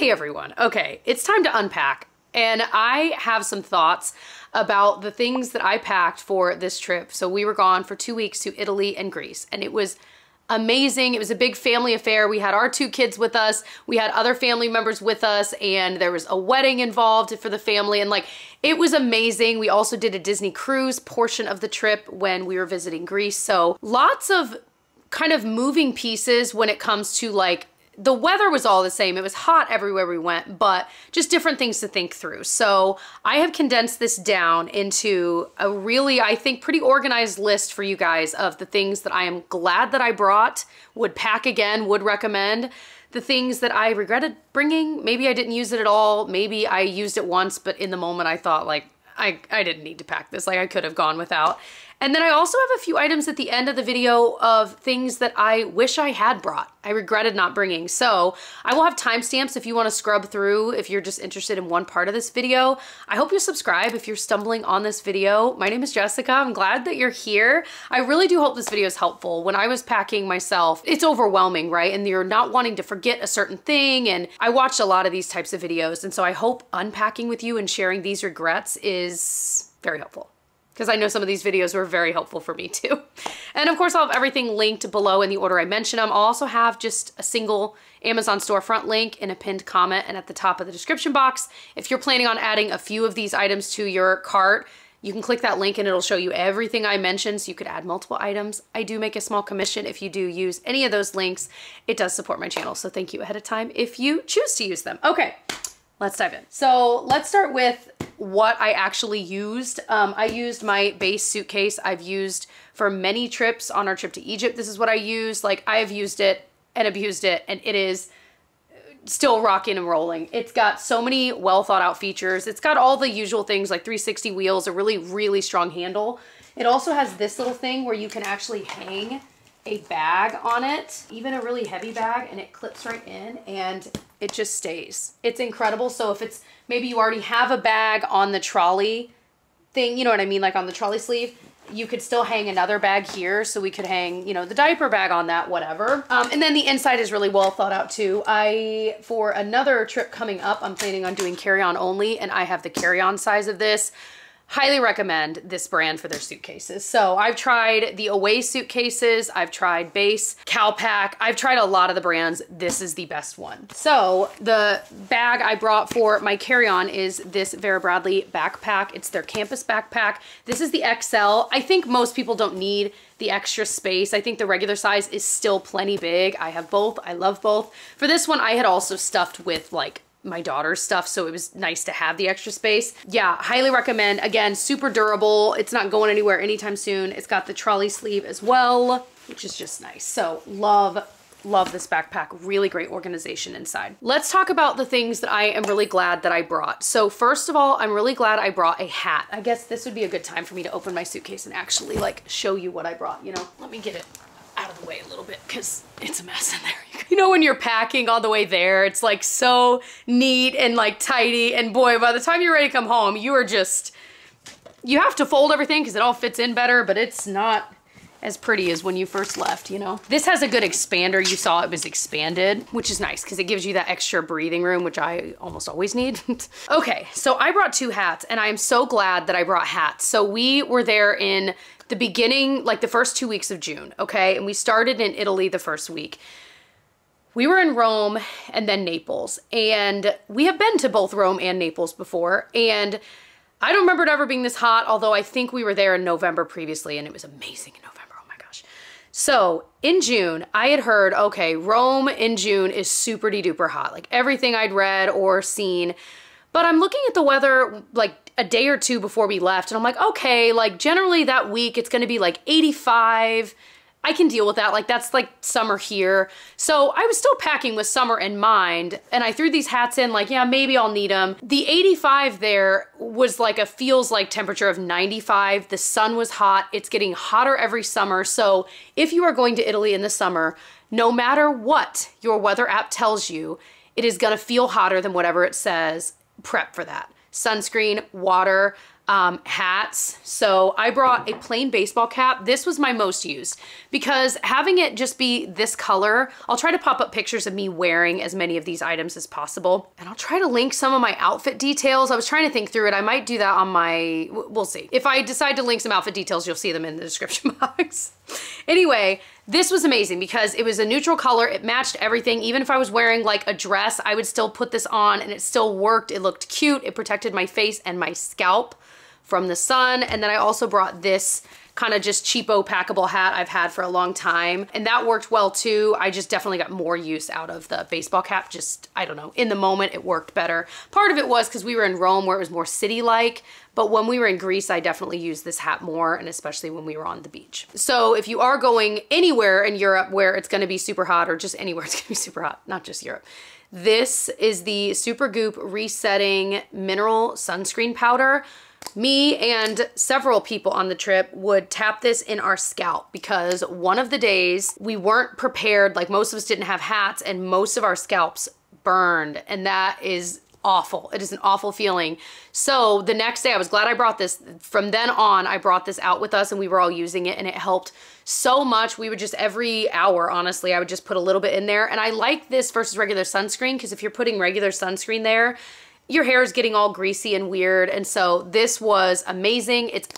Hey everyone. Okay, it's time to unpack. And I have some thoughts about the things that I packed for this trip. So we were gone for 2 weeks to Italy and Greece, and it was amazing. It was a big family affair. We had our 2 kids with us. We had other family members with us, and there was a wedding involved for the family, and like, it was amazing. We also did a Disney cruise portion of the trip when we were visiting Greece. So lots of kind of moving pieces when it comes to like, the weather was all the same. It was hot everywhere we went, but just different things to think through. So I have condensed this down into a really, I think, pretty organized list for you guys of the things that I am glad that I brought, would pack again, would recommend, the things that I regretted bringing. Maybe I didn't use it at all. Maybe I used it once, but in the moment I thought like, I didn't need to pack this. Like I could have gone without. And then I also have a few items at the end of the video of things that I wish I had brought. I regretted not bringing. So I will have timestamps if you want to scrub through, if you're just interested in one part of this video. I hope you subscribe if you're stumbling on this video. My name is Jessica. I'm glad that you're here. I really do hope this video is helpful. When I was packing myself, it's overwhelming, right? And you're not wanting to forget a certain thing. And I watched a lot of these types of videos. And so I hope unpacking with you and sharing these regrets is very helpful, because I know some of these videos were very helpful for me too. And of course, I'll have everything linked below in the order I mention them. I'll also have just a single Amazon storefront link in a pinned comment and at the top of the description box. If you're planning on adding a few of these items to your cart, you can click that link and it'll show you everything I mentioned, so you could add multiple items. I do make a small commission if you do use any of those links. It does support my channel, so thank you ahead of time if you choose to use them. Okay, let's dive in. So let's start with what I actually used. I used my base suitcase I've used for many trips. On our trip to Egypt, this is what I used. Like, I have used it and abused it, and it is still rocking and rolling. It's got so many well thought out features. It's got all the usual things like 360 wheels, a really, really strong handle. It also has this little thing where you can actually hang a bag on it, even a really heavy bag, and it clips right in and it just stays. It's incredible. So if it's, maybe you already have a bag on the trolley thing, you know what I mean? Like on the trolley sleeve, you could still hang another bag here. So we could hang, you know, the diaper bag on that, whatever. And then the inside is really well thought out too. For another trip coming up, I'm planning on doing carry-on only, and I have the carry-on size of this. Highly recommend this brand for their suitcases. So I've tried the Away suitcases, I've tried Base, Calpac, I've tried a lot of the brands. This is the best one. So the bag I brought for my carry-on is this Vera Bradley backpack. It's their campus backpack. This is the XL. I think most people don't need the extra space. I think the regular size is still plenty big. I have both. I love both. For this one, I had also stuffed with like my daughter's stuff, so it was nice to have the extra space. Yeah, highly recommend. Again, super durable. It's not going anywhere anytime soon. It's got the trolley sleeve as well, which is just nice. So love this backpack. Really great organization inside. Let's talk about the things that I am really glad that I brought. So first of all, I'm really glad I brought a hat. I guess this would be a good time for me to open my suitcase and actually like show you what I brought, you know? Let me get it out of the way a little bit because it's a mess in there. You know, when you're packing on the way there, it's like so neat and like tidy, and boy, by the time you're ready to come home, you are just, you have to fold everything because it all fits in better, but it's not as pretty as when you first left, you know? This has a good expander. You saw it was expanded, which is nice because it gives you that extra breathing room, which I almost always need. Okay, so I brought 2 hats, and I am so glad that I brought hats. So we were there in the beginning, like the first 2 weeks of June, okay? And we started in Italy the first week. We were in Rome and then Naples, and we have been to both Rome and Naples before, and I don't remember it ever being this hot, although I think we were there in November previously, and it was amazing in November, oh my gosh. So in June, I had heard, okay, Rome in June is super duper hot, like everything I'd read or seen, but I'm looking at the weather like a day or two before we left, and I'm like, okay, like generally that week it's gonna be like 85, I can deal with that. Like that's like summer here. So I was still packing with summer in mind, and I threw these hats in like, yeah, maybe I'll need them. The 85 there was like a feels like temperature of 95. The sun was hot. It's getting hotter every summer. So if you are going to Italy in the summer, no matter what your weather app tells you, it is gonna feel hotter than whatever it says. Prep for that. Sunscreen, water, hats. So I brought a plain baseball cap. This was my most used because having it just be this color, I'll try to pop up pictures of me wearing as many of these items as possible. And I'll try to link some of my outfit details. I was trying to think through it. I might do that on my, we'll see. If I decide to link some outfit details, you'll see them in the description box. Anyway, this was amazing because it was a neutral color. It matched everything. Even if I was wearing like a dress, I would still put this on and it still worked. It looked cute. It protected my face and my scalp from the sun. And then I also brought this kind of just cheapo packable hat I've had for a long time. And that worked well too. I just definitely got more use out of the baseball cap. Just, I don't know, in the moment it worked better. Part of it was because we were in Rome where it was more city-like, but when we were in Greece, I definitely used this hat more, and especially when we were on the beach. So if you are going anywhere in Europe where it's gonna be super hot, or just anywhere it's gonna be super hot, not just Europe, this is the Supergoop Resetting Mineral Sunscreen Powder. Me and several people on the trip would tap this in our scalp because one of the days we weren't prepared, like most of us didn't have hats and most of our scalps burned, and that is awful. It is an awful feeling. So the next day I was glad I brought this. From then on, I brought this out with us and we were all using it and it helped so much. We would just every hour, honestly, I would just put a little bit in there. And I like this versus regular sunscreen because if you're putting regular sunscreen there, your hair is getting all greasy and weird. And so this was amazing. It's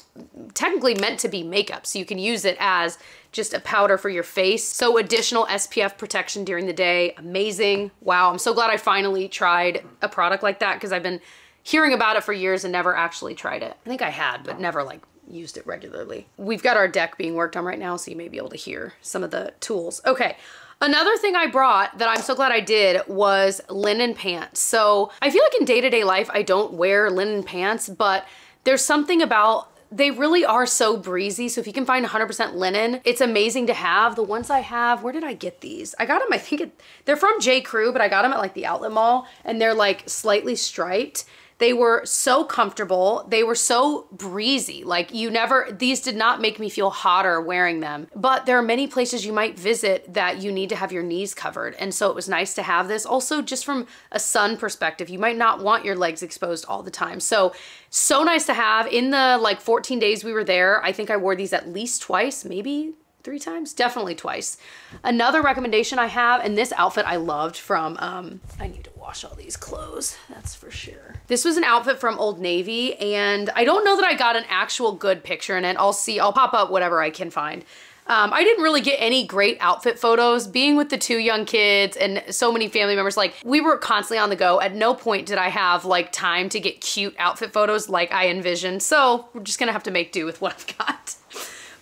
technically meant to be makeup, so you can use it as just a powder for your face. So additional SPF protection during the day. Amazing. Wow, I'm so glad I finally tried a product like that because I've been hearing about it for years and never actually tried it. I think I had, but never like used it regularly. We've got our deck being worked on right now, so you may be able to hear some of the tools. Okay. Another thing I brought that I'm so glad I did was linen pants. So I feel like in day-to-day life, I don't wear linen pants, but there's something about, they really are so breezy. So if you can find 100% linen, it's amazing to have. The ones I have, where did I get these? I got them, I think they're from J. Crew, but I got them at like the outlet mall and they're like slightly striped. They were so comfortable. They were so breezy. Like these did not make me feel hotter wearing them. But there are many places you might visit that you need to have your knees covered. And so it was nice to have this. Also, just from a sun perspective, you might not want your legs exposed all the time. So nice to have. In the like 14 days we were there, I think I wore these at least twice, maybe 3 times, definitely twice. Another recommendation I have, and this outfit I loved from, I need to wash all these clothes, that's for sure. This was an outfit from Old Navy, and I don't know that I got an actual good picture in it. I'll pop up whatever I can find. I didn't really get any great outfit photos. Being with the 2 young kids and so many family members, like we were constantly on the go. At no point did I have like time to get cute outfit photos like I envisioned. So we're just gonna have to make do with what I've got.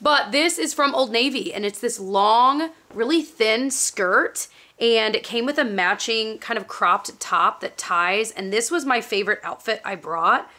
But this is from Old Navy and it's this long, really thin skirt and it came with a matching kind of cropped top that ties. And this was my favorite outfit I brought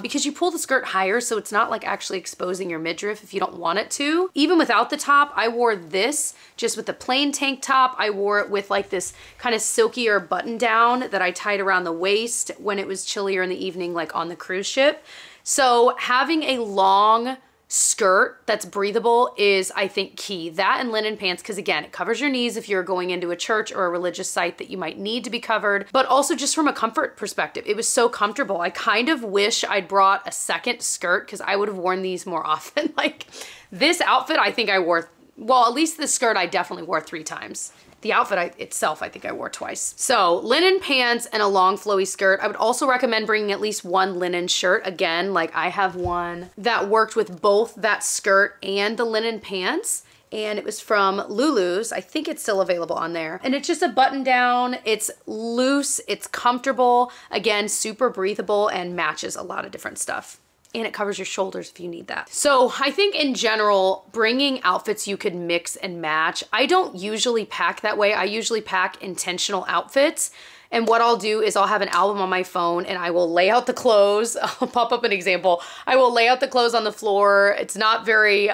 because you pull the skirt higher so it's not like actually exposing your midriff if you don't want it to. Even without the top, I wore this just with the plain tank top. I wore it with like this kind of silkier button down that I tied around the waist when it was chillier in the evening, like on the cruise ship. So having a long skirt that's breathable is, I think, key. That and linen pants, because again, it covers your knees if you're going into a church or a religious site that you might need to be covered, but also just from a comfort perspective, it was so comfortable. I kind of wish I'd brought a second skirt because I would have worn these more often. Like this outfit, I think I wore, well, at least this skirt I definitely wore 3 times. The outfit itself, I think I wore twice. So linen pants and a long flowy skirt. I would also recommend bringing at least one linen shirt. Again, like I have one that worked with both that skirt and the linen pants. And it was from Lulu's. I think it's still available on there. And it's just a button down. It's loose, it's comfortable. Again, super breathable and matches a lot of different stuff. And it covers your shoulders if you need that. So I think in general, bringing outfits you could mix and match. I don't usually pack that way. I usually pack intentional outfits. And what I'll do is I'll have an album on my phone and I will lay out the clothes. I'll pop up an example. I will lay out the clothes on the floor. It's not very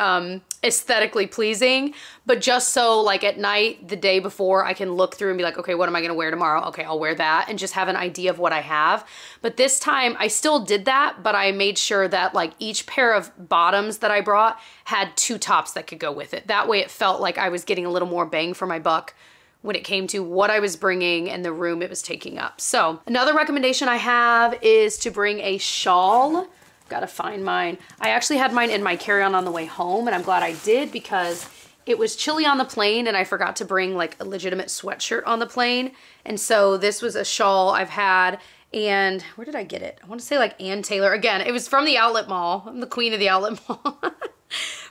aesthetically pleasing, but just so like at night, the day before, I can look through and be like, okay, what am I gonna wear tomorrow? Okay, I'll wear that and just have an idea of what I have. But this time I still did that, but I made sure that like each pair of bottoms that I brought had 2 tops that could go with it. That way it felt like I was getting a little more bang for my buck when it came to what I was bringing and the room it was taking up. So another recommendation I have is to bring a shawl. Gotta find mine. I actually had mine in my carry-on on the way home, and I'm glad I did because it was chilly on the plane and I forgot to bring like a legitimate sweatshirt on the plane. And so this was a shawl I've had, and where did I get it? I want to say like Ann Taylor. Again, it was from the outlet mall. I'm the queen of the outlet mall.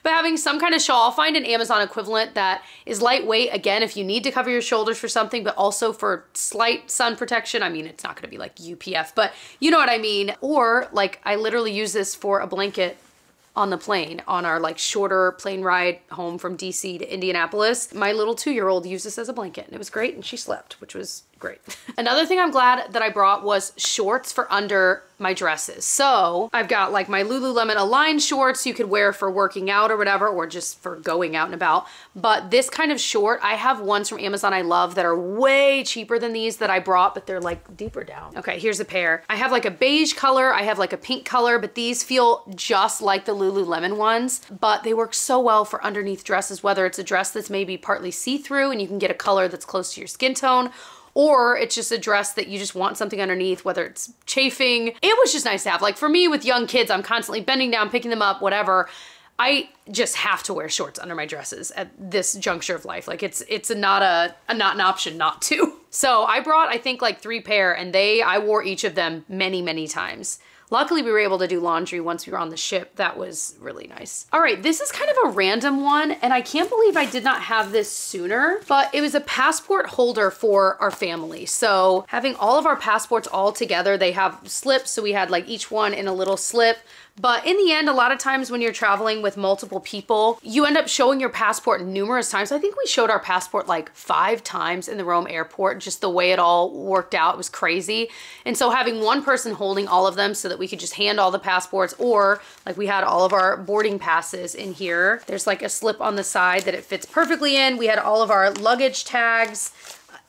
But having some kind of shawl, I'll find an Amazon equivalent that is lightweight. Again, if you need to cover your shoulders for something, but also for slight sun protection. I mean, it's not gonna be like UPF, but you know what I mean. Or like I literally use this for a blanket on the plane on our like shorter plane ride home from DC to Indianapolis. My little 2-year-old used this as a blanket and it was great, and she slept, which was great. Another thing I'm glad that I brought was shorts for under my dresses. So I've got like my Lululemon Align shorts you could wear for working out or whatever, or just for going out and about. But this kind of short, I have ones from Amazon I love that are way cheaper than these that I brought, but they're like deeper down. Okay, here's a pair. I have like a beige color, I have like a pink color, but these feel just like the Lululemon ones, but they work so well for underneath dresses, whether it's a dress that's maybe partly see-through and you can get a color that's close to your skin tone, or it's just a dress that you just want something underneath, whether it's chafing. It was just nice to have. Like for me with young kids, I'm constantly bending down, picking them up, whatever. I just have to wear shorts under my dresses at this juncture of life. Like it's not an option not to. So I brought, I think like 3 pair, and I wore each of them many, many times. Luckily, we were able to do laundry once we were on the ship. That was really nice. All right, this is kind of a random one, and I can't believe I did not have this sooner, but it was a passport holder for our family. So having all of our passports all together, they have slips, so we had like each one in a little slip. But in the end, a lot of times when you're traveling with multiple people, you end up showing your passport numerous times. I think we showed our passport like 5 times in the Rome airport, just the way it all worked out. It was crazy. And so having one person holding all of them so that we could just hand all the passports, or like we had all of our boarding passes in here. There's like a slip on the side that it fits perfectly in. We had all of our luggage tags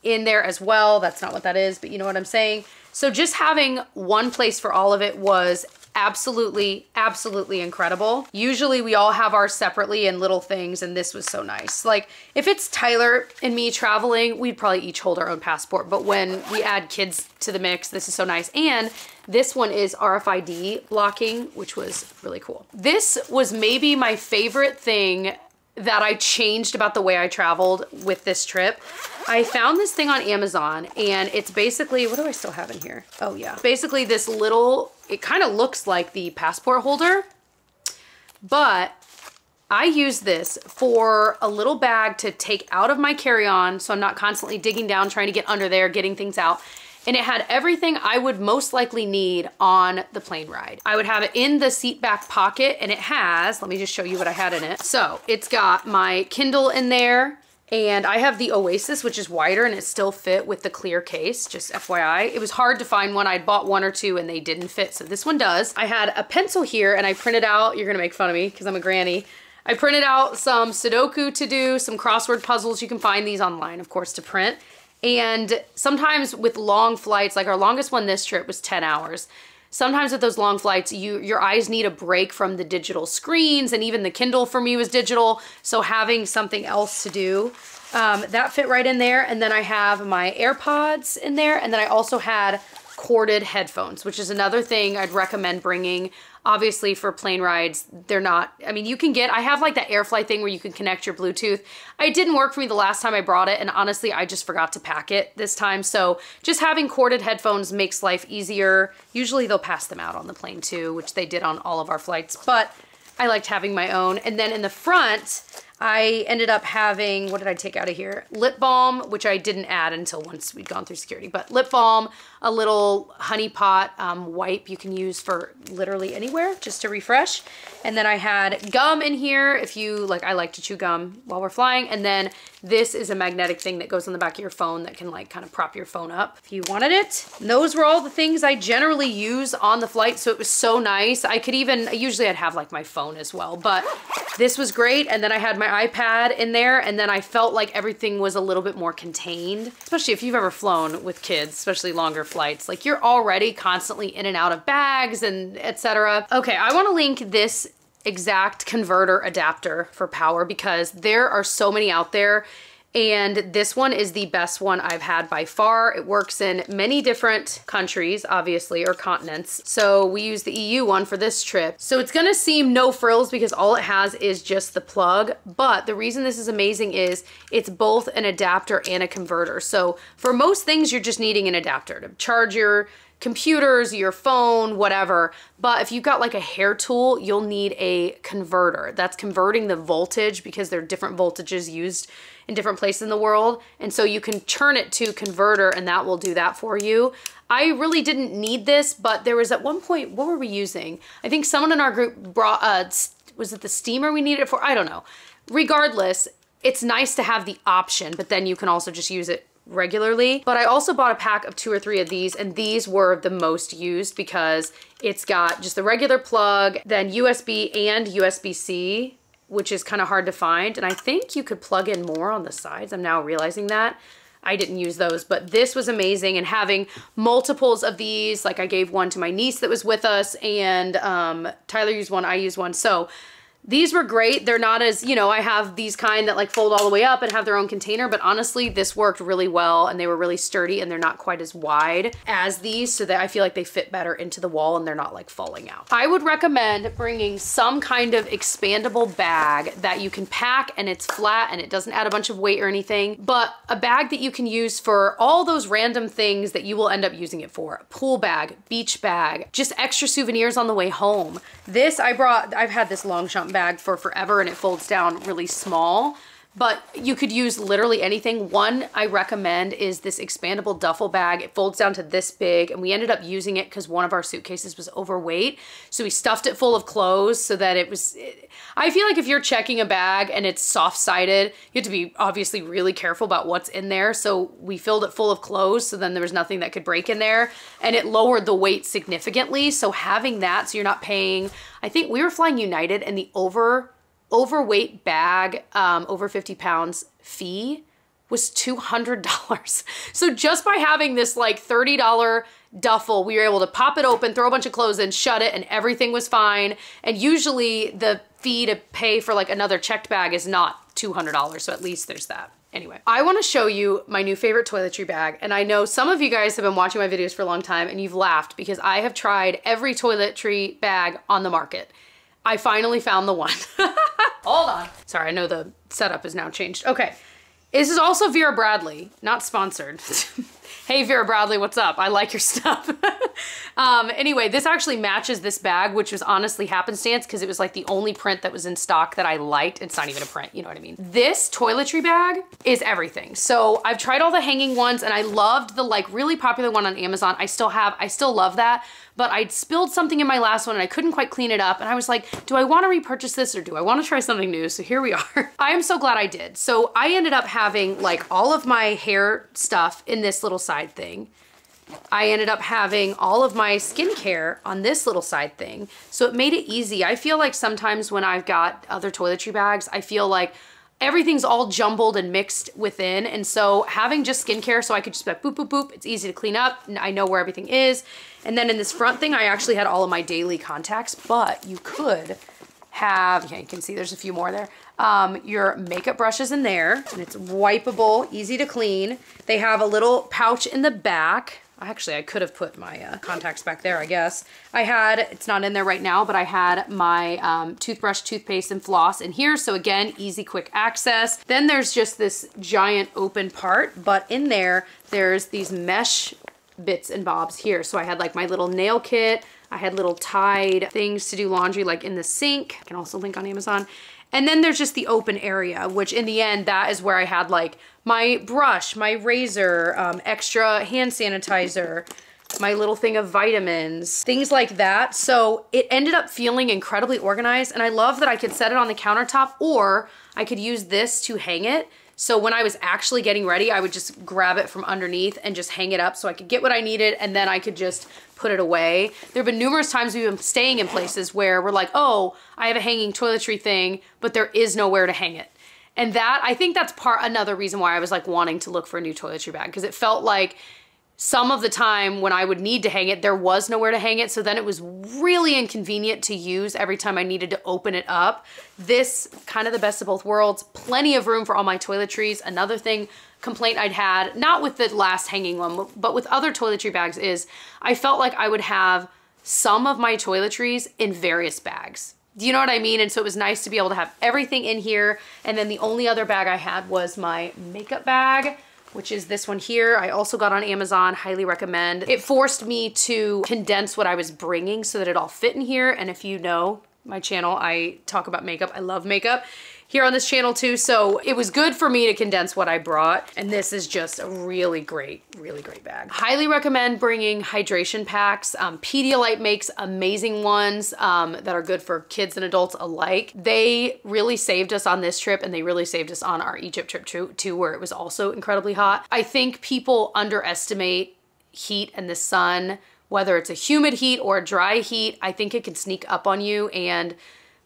in there as well. That's not what that is, but you know what I'm saying. So just having one place for all of it was absolutely, absolutely incredible. Usually we all have ours separately in little things, and this was so nice. Like if it's Tyler and me traveling, we'd probably each hold our own passport, but when we add kids to the mix, this is so nice. And this one is RFID blocking, which was really cool. This was maybe my favorite thing that I changed about the way I traveled with this trip. I found this thing on Amazon, and it's basically, what do I still have in here? Oh yeah. Basically this little, it kind of looks like the passport holder, but I use this for a little bag to take out of my carry-on, so I'm not constantly digging down, trying to get under there, getting things out. And it had everything I would most likely need on the plane ride. I would have it in the seat back pocket, and it has, let me just show you what I had in it. So it's got my Kindle in there, and I have the Oasis, which is wider, and it still fit with the clear case, just FYI. It was hard to find one. I'd bought 1 or 2 and they didn't fit, so this one does. I had a pencil here, and I printed out, you're gonna make fun of me because I'm a granny. I printed out some Sudoku to do, some crossword puzzles. You can find these online, of course, to print. And sometimes with long flights, like our longest one this trip was 10 hours. Sometimes with those long flights, your eyes need a break from the digital screens, and even the Kindle for me was digital. So having something else to do, that fit right in there. And then I have my AirPods in there. And then I also had corded headphones, which is another thing I'd recommend bringing. Obviously for plane rides, they're not, I mean, you can get, I have like that AirFly thing where you can connect your Bluetooth. It didn't work for me the last time I brought it, and honestly, I just forgot to pack it this time. So just having corded headphones makes life easier. Usually they'll pass them out on the plane too, which they did on all of our flights, but I liked having my own. And then in the front, I ended up having, what did I take out of here? Lip balm, which I didn't add until once we'd gone through security, but lip balm, a little honey pot wipe you can use for literally anywhere just to refresh. And then I had gum in here if you, like, I like to chew gum while we're flying. And then this is a magnetic thing that goes on the back of your phone that can like kind of prop your phone up if you wanted it. And those were all the things I generally use on the flight, so it was so nice. I could even, usually I'd have like my phone as well, but this was great. And then I had my iPad in there, and then I felt like everything was a little bit more contained, especially if you've ever flown with kids, especially longer flights. Like you're already constantly in and out of bags and etc. Okay, I want to link this exact converter adapter for power because there are so many out there, And this one is the best one I've had by far. It works in many different countries, obviously, or continents. So we use the EU one for this trip. So it's gonna seem no frills because all it has is just the plug. But the reason this is amazing is it's both an adapter and a converter. So for most things, you're just needing an adapter to charge your computers, your phone, whatever. But if you've got like a hair tool, you'll need a converter. That's converting the voltage because there are different voltages used in different places in the world. And so you can turn it to converter and that will do that for you. I really didn't need this, but there was at one point, what were we using? I think someone in our group brought, was it the steamer we needed it for? I don't know. Regardless, it's nice to have the option, but then you can also just use it regularly. But I also bought a pack of 2 or 3 of these, and these were the most used because it's got just the regular plug, then USB and USB-C, which is kind of hard to find. And I think you could plug in more on the sides. I'm now realizing that. I didn't use those, but this was amazing. And having multiples of these, like I gave one to my niece that was with us, and Tyler used one, I used one. So these were great. They're not as, you know, I have these kind that like fold all the way up and have their own container, but honestly, this worked really well and they were really sturdy and they're not quite as wide as these, so that I feel like they fit better into the wall and they're not like falling out. I would recommend bringing some kind of expandable bag that you can pack and it's flat and it doesn't add a bunch of weight or anything, but a bag that you can use for all those random things that you will end up using it for. Pool bag, beach bag, just extra souvenirs on the way home. This I brought, I've had this Longchamp bag for forever and it folds down really small, but you could use literally anything. One I recommend is this expandable duffel bag. It folds down to this big, and we ended up using it because one of our suitcases was overweight. So we stuffed it full of clothes so that it was, I feel like if you're checking a bag and it's soft-sided, you have to be obviously really careful about what's in there. So we filled it full of clothes so then there was nothing that could break in there, and it lowered the weight significantly. So having that, so you're not paying, I think we were flying United, and the overweight bag, over 50 pounds fee was $200. So just by having this like $30 duffel, we were able to pop it open, throw a bunch of clothes in, shut it, and everything was fine. And usually the fee to pay for like another checked bag is not $200. So at least there's that. Anyway, I want to show you my new favorite toiletry bag. And I know some of you guys have been watching my videos for a long time and you've laughed because I have tried every toiletry bag on the market. I finally found the one. Hold on. Sorry, I know the setup is now changed. Okay. This is also Vera Bradley, not sponsored. Hey, Vera Bradley, what's up? I like your stuff. Anyway, this actually matches this bag, which was honestly happenstance because it was like the only print that was in stock that I liked. It's not even a print, you know what I mean? This toiletry bag is everything. So I've tried all the hanging ones and I loved the like really popular one on Amazon. I still love that, but I spilled something in my last one and I couldn't quite clean it up. And I was like, do I want to repurchase this or do I want to try something new? So here we are. I am so glad I did. So I ended up having like all of my hair stuff in this little side thing. I ended up having all of my skincare on this little side thing. So it made it easy. I feel like sometimes when I've got other toiletry bags, I feel like everything's all jumbled and mixed within. And so having just skincare, so I could just be like, boop, boop, boop. It's easy to clean up. And I know where everything is. And then in this front thing, I actually had all of my daily contacts, but you could have, yeah, you can see there's a few more there. Your makeup brushes in there, and it's wipeable, easy to clean. They have a little pouch in the back. Actually, I could have put my contacts back there, I guess. I had, it's not in there right now, but I had my toothbrush, toothpaste, and floss in here. So again, easy, quick access. Then there's just this giant open part, but in there, there's these mesh bits and bobs here. So I had like my little nail kit. I had little Tide things to do laundry like in the sink. I can also link on Amazon. And then there's just the open area, which in the end, that is where I had like my brush, my razor, extra hand sanitizer, my little thing of vitamins, things like that. So it ended up feeling incredibly organized. And I love that I could set it on the countertop or I could use this to hang it. So when I was actually getting ready, I would just grab it from underneath and just hang it up so I could get what I needed and then I could just put it away. There have been numerous times we've been staying in places where we're like, oh, I have a hanging toiletry thing, but there is nowhere to hang it. And that, I think that's another reason why I was like wanting to look for a new toiletry bag, because it felt like some of the time when I would need to hang it, there was nowhere to hang it. So then it was really inconvenient to use every time I needed to open it up. This, kind of the best of both worlds, plenty of room for all my toiletries. Another complaint I'd had, not with the last hanging one, but with other toiletry bags, is I felt like I would have some of my toiletries in various bags. Do you know what I mean? And so it was nice to be able to have everything in here. And then the only other bag I had was my makeup bag, which is this one here. I also got on Amazon, highly recommend. It forced me to condense what I was bringing so that it all fit in here. And if you know my channel, I talk about makeup. I love makeup here on this channel too. So it was good for me to condense what I brought. And this is just a really great bag. Highly recommend bringing hydration packs. Pedialyte makes amazing ones that are good for kids and adults alike. They really saved us on this trip, and they really saved us on our Egypt trip too, where it was also incredibly hot. I think people underestimate heat and the sun, whether it's a humid heat or a dry heat. I think it can sneak up on you. And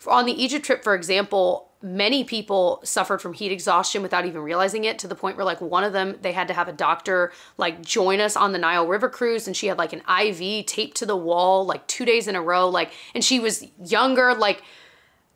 on the Egypt trip, for example, many people suffered from heat exhaustion without even realizing it, to the point where like one of them, they had to have a doctor like join us on the Nile River cruise, and she had like an IV taped to the wall like 2 days in a row, like, and she was younger. Like,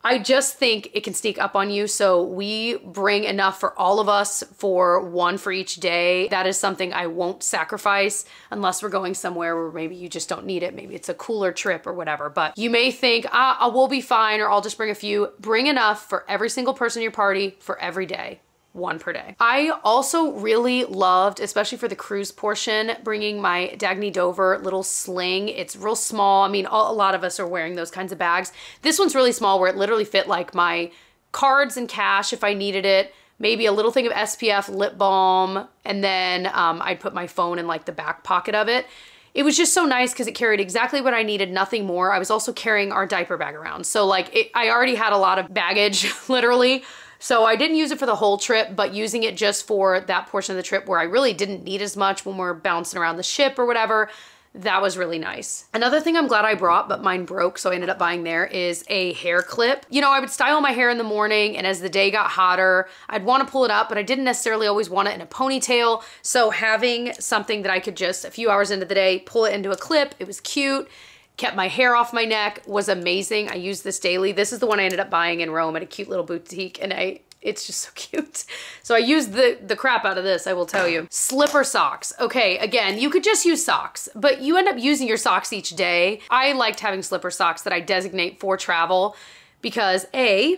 I just think it can sneak up on you. So we bring enough for all of us, for one for each day. That is something I won't sacrifice unless we're going somewhere where maybe you just don't need it. Maybe it's a cooler trip or whatever. But you may think, we'll be fine, or I'll just bring a few. Bring enough for every single person in your party for every day. One per day. I also really loved, especially for the cruise portion, bringing my Dagny Dover little sling. It's real small. I mean, a lot of us are wearing those kinds of bags. This one's really small, where it literally fit like my cards and cash if I needed it, maybe a little thing of SPF, lip balm, and then I'd put my phone in like the back pocket of it. It was just so nice because it carried exactly what I needed, nothing more. I was also carrying our diaper bag around. So like I already had a lot of baggage, literally. So I didn't use it for the whole trip, but using it just for that portion of the trip where I really didn't need as much when we're bouncing around the ship or whatever, that was really nice. Another thing I'm glad I brought, but mine broke, so I ended up buying there, is a hair clip. You know, I would style my hair in the morning, and as the day got hotter, I'd want to pull it up, but I didn't necessarily always want it in a ponytail. So having something that I could just, a few hours into the day, pull it into a clip, it was cute, kept my hair off my neck, was amazing. I use this daily. This is the one I ended up buying in Rome at a cute little boutique, and it's just so cute. So I used the crap out of this, I will tell you. Slipper socks. Okay, again, you could just use socks, but you end up using your socks each day. I liked having slipper socks that I designate for travel because A,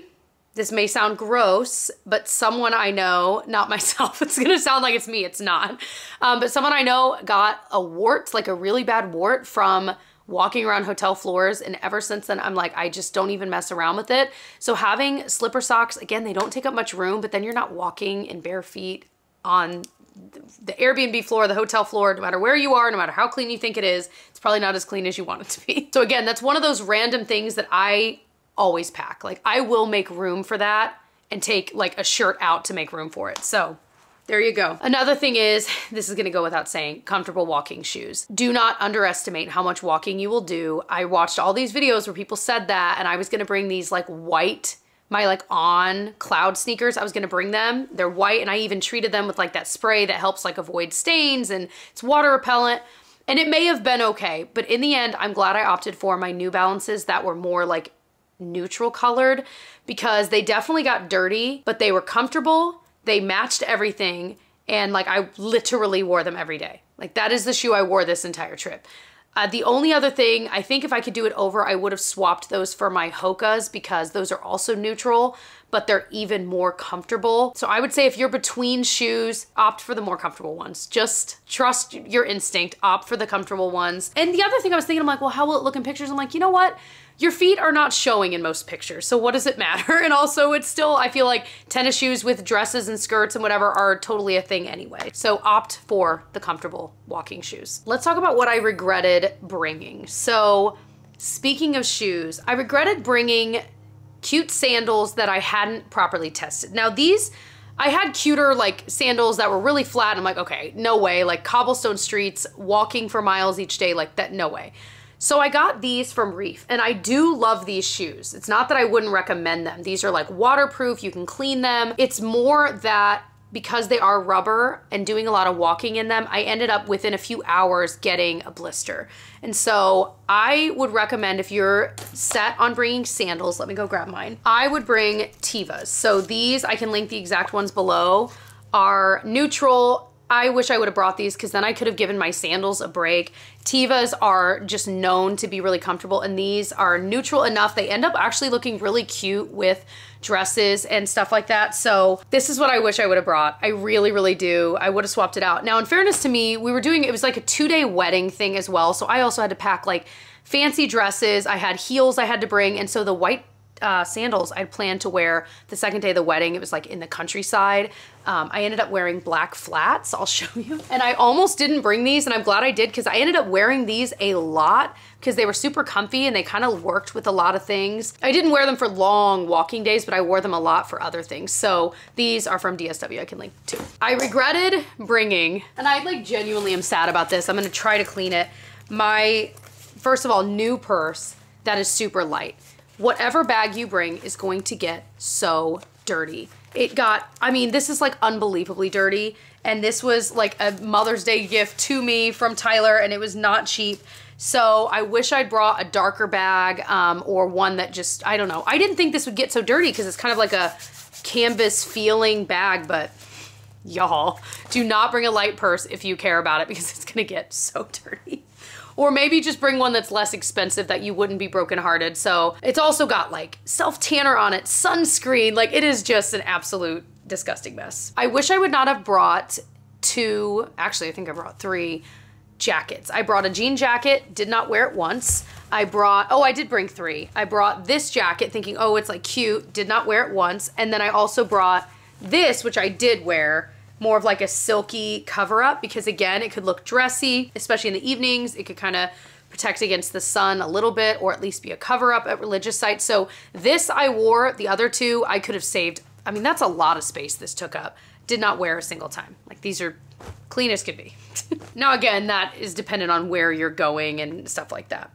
this may sound gross, but someone I know, not myself, it's gonna sound like it's me, it's not, but someone I know got a wart, like a really bad wart, from walking around hotel floors, and ever since then I'm like, I just don't even mess around with it. So having slipper socks, again, they don't take up much room, but then you're not walking in bare feet on the Airbnb floor, the hotel floor, no matter where you are, no matter how clean you think it is, it's probably not as clean as you want it to be. So again, that's one of those random things that I always pack. Like, I will make room for that and take like a shirt out to make room for it. So there you go. Another thing is, this is gonna go without saying, comfortable walking shoes. Do not underestimate how much walking you will do. I watched all these videos where people said that, and I was gonna bring these like white, my like On Cloud sneakers, I was gonna bring them. They're white, and I even treated them with like that spray that helps like avoid stains, and it's water repellent. And it may have been okay, but in the end, I'm glad I opted for my New Balances that were more like neutral colored, because they definitely got dirty, but they were comfortable. They matched everything, and like I literally wore them every day. Like, that is the shoe I wore this entire trip. The only other thing, I think if I could do it over, I would have swapped those for my Hokas, because those are also neutral, but they're even more comfortable. So I would say if you're between shoes, opt for the more comfortable ones. Just trust your instinct, opt for the comfortable ones. And the other thing I was thinking, I'm like, well, how will it look in pictures? I'm like, you know what? Your feet are not showing in most pictures, so what does it matter? And also, it's still, I feel like tennis shoes with dresses and skirts and whatever are totally a thing anyway. So opt for the comfortable walking shoes. Let's talk about what I regretted bringing. So speaking of shoes, I regretted bringing cute sandals that I hadn't properly tested. Now these, I had cuter like sandals that were really flat, and I'm like, okay, no way, like cobblestone streets, walking for miles each day, like that, no way. So I got these from Reef, and I do love these shoes. It's not that I wouldn't recommend them. These are like waterproof, you can clean them. It's more that because they are rubber and doing a lot of walking in them, I ended up within a few hours getting a blister. And so I would recommend, if you're set on bringing sandals, let me go grab mine. I would bring Tevas. So these, I can link the exact ones below, are neutral. I wish I would have brought these because then I could have given my sandals a break. Tevas are just known to be really comfortable, and these are neutral enough. They end up actually looking really cute with dresses and stuff like that. So this is what I wish I would have brought. I really, really do. I would have swapped it out. Now, in fairness to me, we were doing, it was like a 2-day wedding thing as well. So I also had to pack like fancy dresses. I had heels I had to bring. And so the white sandals I'd planned to wear the second day of the wedding, it was like in the countryside. I ended up wearing black flats. I'll show you. And I almost didn't bring these, and I'm glad I did because I ended up wearing these a lot because they were super comfy and they kind of worked with a lot of things. I didn't wear them for long walking days, but I wore them a lot for other things. So these are from DSW. I can link too. I regretted bringing, and I like genuinely am sad about this. I'm gonna try to clean it. My, first of all, new purse that is super light. Whatever bag you bring is going to get so dirty. It got, I mean, this is like unbelievably dirty. And this was like a Mother's Day gift to me from Tyler, and it was not cheap. So I wish I'd brought a darker bag or one that just, I don't know. I didn't think this would get so dirty because it's kind of like a canvas feeling bag, but y'all, do not bring a light purse if you care about it because it's gonna get so dirty. Or maybe just bring one that's less expensive that you wouldn't be brokenhearted. So it's also got like self-tanner on it, sunscreen, like it is just an absolute disgusting mess. I wish I would not have brought two, actually I think I brought 3 jackets. I brought a jean jacket, did not wear it once. I brought, oh, I did bring 3. I brought this jacket thinking, oh, it's like cute, did not wear it once. And then I also brought this, which I did wear, more of like a silky cover up because again, it could look dressy, especially in the evenings. It could kind of protect against the sun a little bit, or at least be a cover up at religious sites. So this I wore, the other 2 I could have saved. I mean, that's a lot of space this took up. Did not wear a single time. Like these are clean as could be. Now again, that is dependent on where you're going and stuff like that.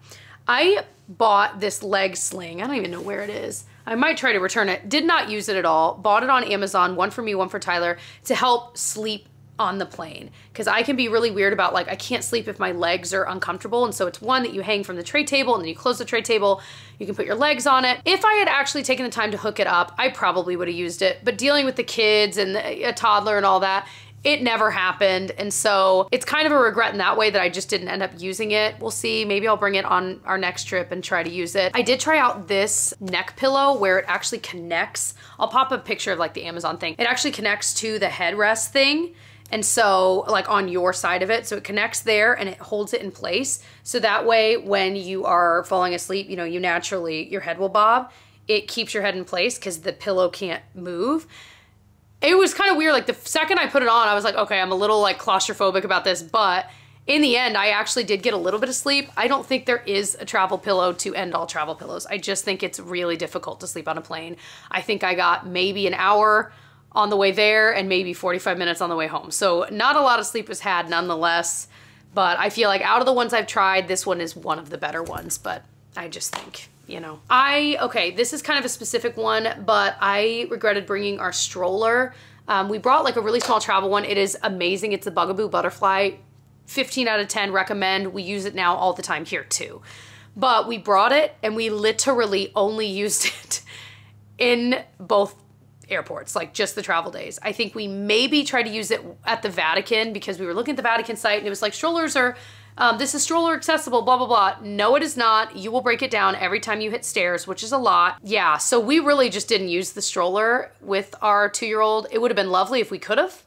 I bought this leg sling. I don't even know where it is. I might try to return it. Did not use it at all. Bought it on Amazon, one for me, one for Tyler, to help sleep on the plane. Because I can be really weird about like, I can't sleep if my legs are uncomfortable. And so it's one that you hang from the tray table and then you close the tray table, you can put your legs on it. If I had actually taken the time to hook it up, I probably would have used it. But dealing with the kids and a toddler and all that, it never happened. And so it's kind of a regret in that way that I just didn't end up using it. We'll see, maybe I'll bring it on our next trip and try to use it. I did try out this neck pillow where it actually connects. I'll pop a picture of like the Amazon thing. It actually connects to the headrest thing. And so like on your side of it, so it connects there and it holds it in place. So that way when you are falling asleep, you know, you naturally, your head will bob. It keeps your head in place because the pillow can't move. It was kind of weird. Like the second I put it on, I was like, okay, I'm a little like claustrophobic about this, but in the end, I actually did get a little bit of sleep. I don't think there is a travel pillow to end all travel pillows. I just think it's really difficult to sleep on a plane. I think I got maybe an hour on the way there and maybe 45 minutes on the way home. So not a lot of sleep was had nonetheless, but I feel like out of the ones I've tried, this one is one of the better ones, but I just think, you know. Okay, this is kind of a specific one, but I regretted bringing our stroller. We brought like a really small travel one. It is amazing. It's a Bugaboo Butterfly. 15 out of 10 recommend. We use it now all the time here too. But we brought it and we literally only used it in both airports, like just the travel days. I think we maybe tried to use it at the Vatican because we were looking at the Vatican site and it was like strollers are, this is stroller accessible, blah, blah, blah. No, it is not. You will break it down every time you hit stairs, which is a lot. Yeah, so we really just didn't use the stroller with our 2-year-old. It would have been lovely if we could have.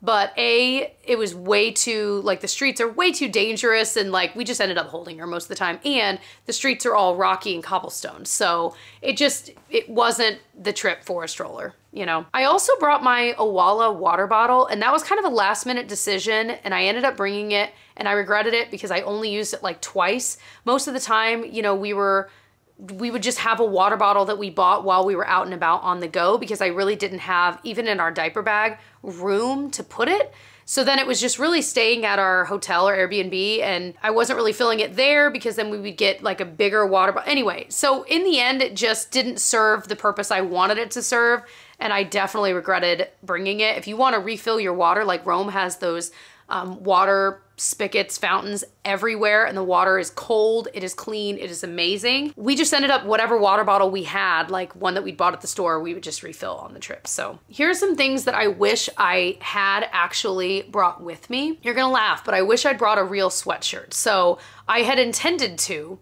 But it was way too, like the streets are way too dangerous and like we just ended up holding her most of the time. And the streets are all rocky and cobblestone. So it wasn't the trip for a stroller, you know. I also brought my Owala water bottle and that was kind of a last minute decision and I ended up bringing it and I regretted it because I only used it like twice. Most of the time, you know, we would just have a water bottle that we bought while we were out and about on the go because I really didn't have, even in our diaper bag, room to put it. So then it was just really staying at our hotel or Airbnb, and I wasn't really filling it there because then we would get like a bigger water bottle. Anyway, so in the end, it just didn't serve the purpose I wanted it to serve, and I definitely regretted bringing it. If you want to refill your water, like Rome has those water spigots, fountains everywhere, and the water is cold, it is clean, it is amazing. We just ended up, whatever water bottle we had, like one that we'd bought at the store, we would just refill on the trip. So here's some things that I wish I had actually brought with me. You're gonna laugh, but I wish I'd brought a real sweatshirt. So I had intended to.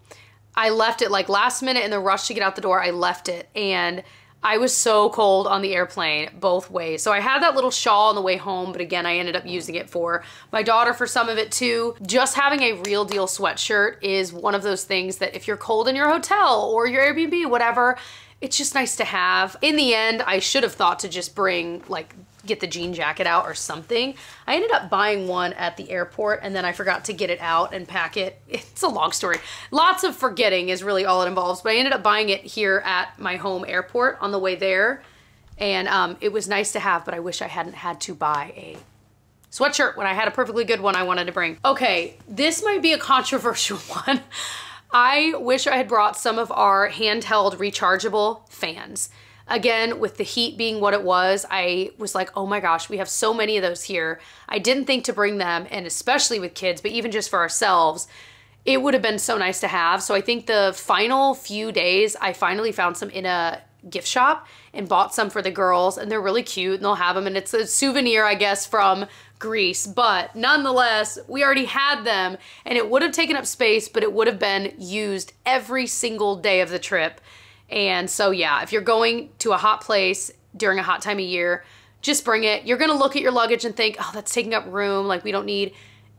I left it like last minute in the rush to get out the door, I left it, and I was so cold on the airplane both ways. So I had that little shawl on the way home, but again, I ended up using it for my daughter for some of it too. Just having a real deal sweatshirt is one of those things that if you're cold in your hotel or your Airbnb, whatever, it's just nice to have. In the end, I should have thought to just bring like get the jean jacket out or something. I ended up buying one at the airport and then I forgot to get it out and pack it. It's a long story. Lots of forgetting is really all it involves, but I ended up buying it here at my home airport on the way there. And it was nice to have, but I wish I hadn't had to buy a sweatshirt when I had a perfectly good one I wanted to bring. Okay, this might be a controversial one. I wish I had brought some of our handheld rechargeable fans. Again, with the heat being what it was, I was like, oh my gosh, we have so many of those here. I didn't think to bring them, and especially with kids, but even just for ourselves, it would have been so nice to have. So I think the final few days, I finally found some in a gift shop and bought some for the girls, and they're really cute and they'll have them, and it's a souvenir, I guess, from Greece, but nonetheless, we already had them and it would have taken up space, but it would have been used every single day of the trip. And so yeah, if you're going to a hot place during a hot time of year, just bring it. You're gonna look at your luggage and think, oh, that's taking up room, like we don't need.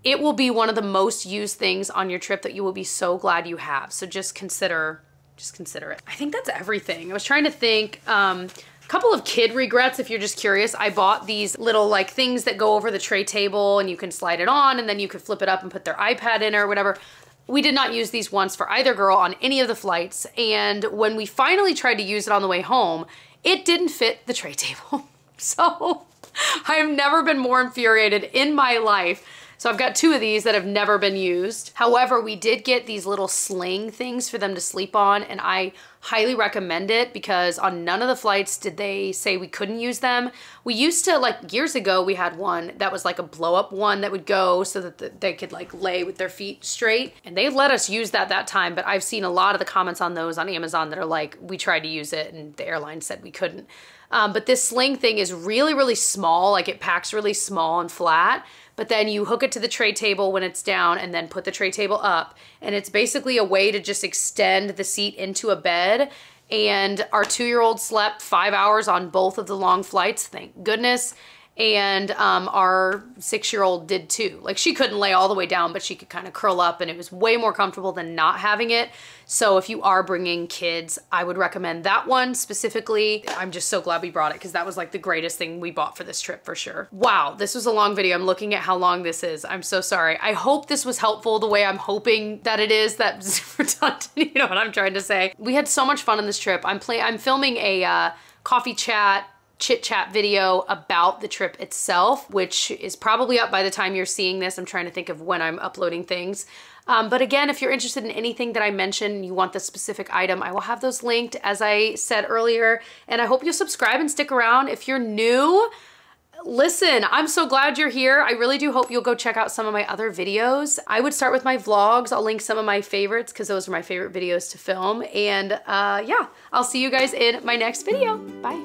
It will be one of the most used things on your trip that you will be so glad you have. So just consider it. I think that's everything. I was trying to think, couple of kid regrets if you're just curious. I bought these little like things that go over the tray table and you can slide it on and then you could flip it up and put their iPad in or whatever. We did not use these once for either girl on any of the flights, and when we finally tried to use it on the way home, it didn't fit the tray table. So I have never been more infuriated in my life. So I've got two of these that have never been used. However, we did get these little sling things for them to sleep on, and I highly recommend it because on none of the flights did they say we couldn't use them. We used to, like years ago, we had one that was like a blow up one that would go so that they could like lay with their feet straight, and they let us use that time, but I've seen a lot of the comments on those on Amazon that are like, we tried to use it and the airline said we couldn't. But this sling thing is really, really small, like it packs really small and flat, but then you hook it to the tray table when it's down and then put the tray table up. And it's basically a way to just extend the seat into a bed. And our 2-year-old slept 5 hours on both of the long flights, thank goodness. And our 6-year-old did too. Like she couldn't lay all the way down, but she could kind of curl up and it was way more comfortable than not having it. So if you are bringing kids, I would recommend that one specifically. I'm just so glad we brought it because that was like the greatest thing we bought for this trip for sure. Wow, this was a long video. I'm looking at how long this is. I'm so sorry. I hope this was helpful the way I'm hoping that it is. That's redundant, you know what I'm trying to say. We had so much fun on this trip. I'm filming a coffee chat, chit chat video about the trip itself, which is probably up by the time you're seeing this. I'm trying to think of when I'm uploading things. But again, if you're interested in anything that I mentioned, you want the specific item, I will have those linked as I said earlier. And I hope you'll subscribe and stick around. If you're new, listen, I'm so glad you're here. I really do hope you'll go check out some of my other videos. I would start with my vlogs. I'll link some of my favorites because those are my favorite videos to film. And yeah, I'll see you guys in my next video. Bye.